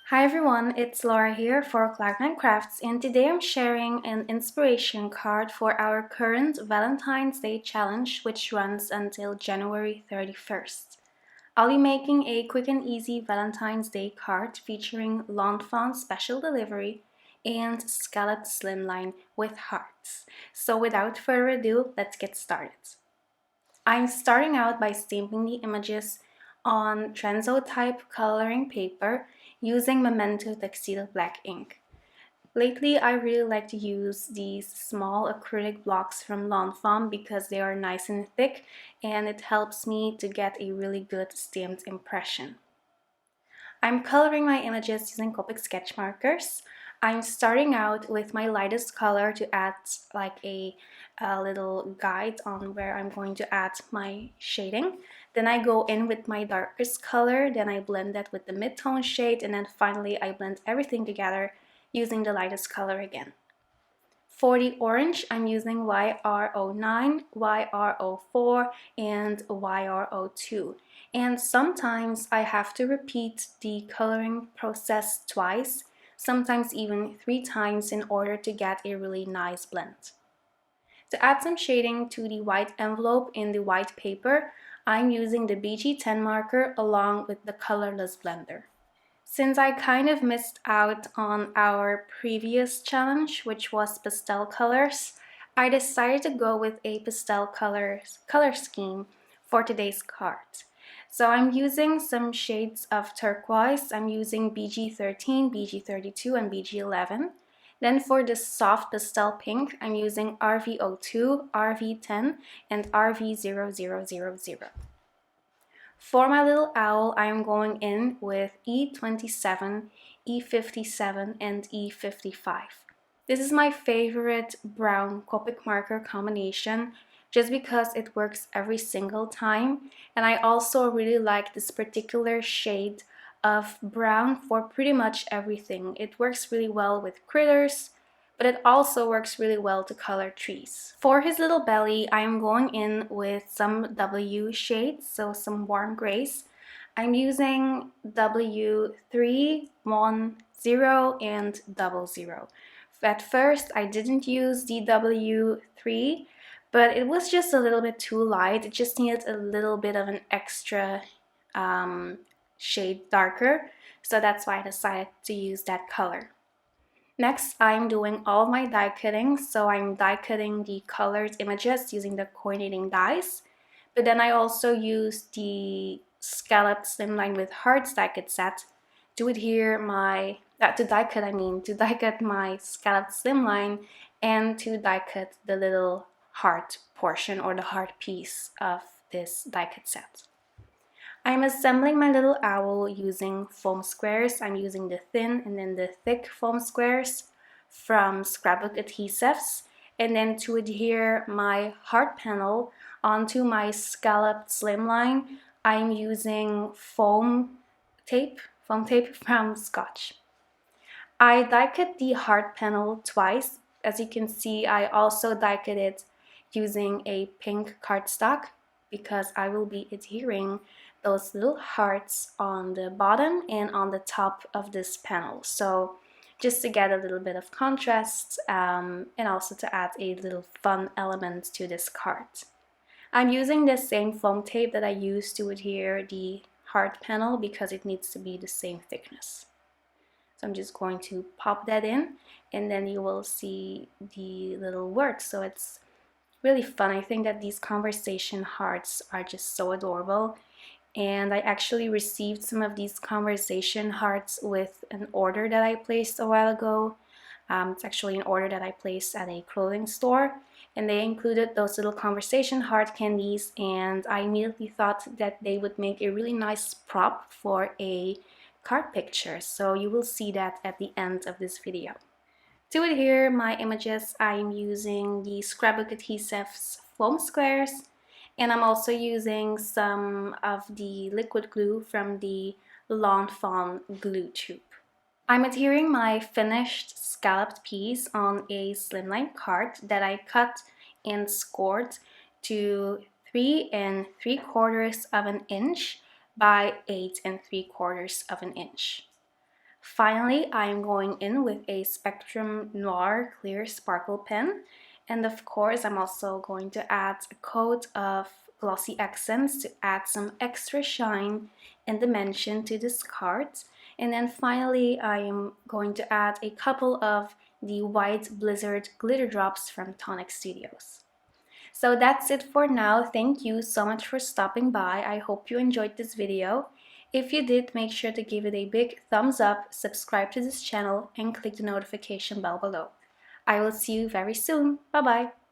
Hi everyone, it's Laura here for Clark9 Crafts, and today I'm sharing an inspiration card for our current Valentine's Day challenge, which runs until January 31st. I'll be making a quick and easy Valentine's Day card featuring Fawn special delivery and Scalloped Slimline with hearts. So without further ado, let's get started. I'm starting out by stamping the images on Transotype coloring paper using Memento Tuxedo black ink. Lately, I really like to use these small acrylic blocks from Fawn because they are nice and thick and it helps me to get a really good stamped impression. I'm coloring my images using Copic sketch markers. I'm starting out with my lightest color to add like a little guide on where I'm going to add my shading. Then I go in with my darkest color, then I blend that with the mid-tone shade, and then finally I blend everything together using the lightest color again. For the orange, I'm using YR09, YR04, and YR02. And sometimes I have to repeat the coloring process twice, sometimes even 3 times in order to get a really nice blend. To add some shading to the white envelope in the white paper, I'm using the BG10 marker along with the colorless blender. Since I kind of missed out on our previous challenge, which was pastel colors, I decided to go with a pastel color scheme for today's card. So I'm using some shades of turquoise. I'm using BG13, BG32, and BG11. Then for the soft pastel pink, I'm using RV02, RV10, and RV0000. For my little owl, I am going in with E27, E57, and E55. This is my favorite brown Copic marker combination just because it works every single time, and I also really like this particular shade of brown for pretty much everything. It works really well with critters, but it also works really well to color trees. For his little belly, I'm going in with some W shades, so some warm grays. I'm using W3, 1, 0, and 00. At first, I didn't use the W3, but it was just a little bit too light. It just needed a little bit of an extra shade darker, so that's why I decided to use that color. Next, I'm doing all of my die cutting, so I'm die cutting the colored images using the coordinating dies, but then I also use the Scalloped Slimline with Hearts die cut set to adhere my, to die cut my Scalloped Slimline and to die cut the little heart portion or the heart piece of this die cut set. I'm assembling my little owl using foam squares. I'm using the thin and then the thick foam squares from Scrapbook Adhesives. And then to adhere my heart panel onto my Scalloped Slimline, I'm using foam tape from Scotch. I die cut the heart panel twice. As you can see, I also die cut it using a pink cardstock because I will be adhering those little hearts on the bottom and on the top of this panel. So just to get a little bit of contrast and also to add a little fun element to this card. I'm using the same foam tape that I used to adhere the heart panel because it needs to be the same thickness. So I'm just going to pop that in and then you will see the little words. So it's really fun. I think that these conversation hearts are just so adorable. And I actually received some of these conversation hearts with an order that I placed a while ago. It's actually an order that I placed at a clothing store, and they included those little conversation heart candies, and I immediately thought that they would make a really nice prop for a card picture. So you will see that at the end of this video. To adhere my images, I'm using the Scrapbook Adhesives foam squares, and I'm also using some of the liquid glue from the Fawn glue tube. I'm adhering my finished scalloped piece on a slimline card that I cut and scored to 3 3/4 of an inch by 8 3/4 of an inch. Finally, I am going in with a Spectrum Noir Clear Sparkle pen. And of course, I'm also going to add a coat of glossy accents to add some extra shine and dimension to this card. And then finally, I am going to add a couple of the White Blizzard glitter drops from Tonic Studios. So that's it for now. Thank you so much for stopping by. I hope you enjoyed this video. If you did, make sure to give it a big thumbs up, subscribe to this channel, and click the notification bell below. I will see you very soon. Bye bye.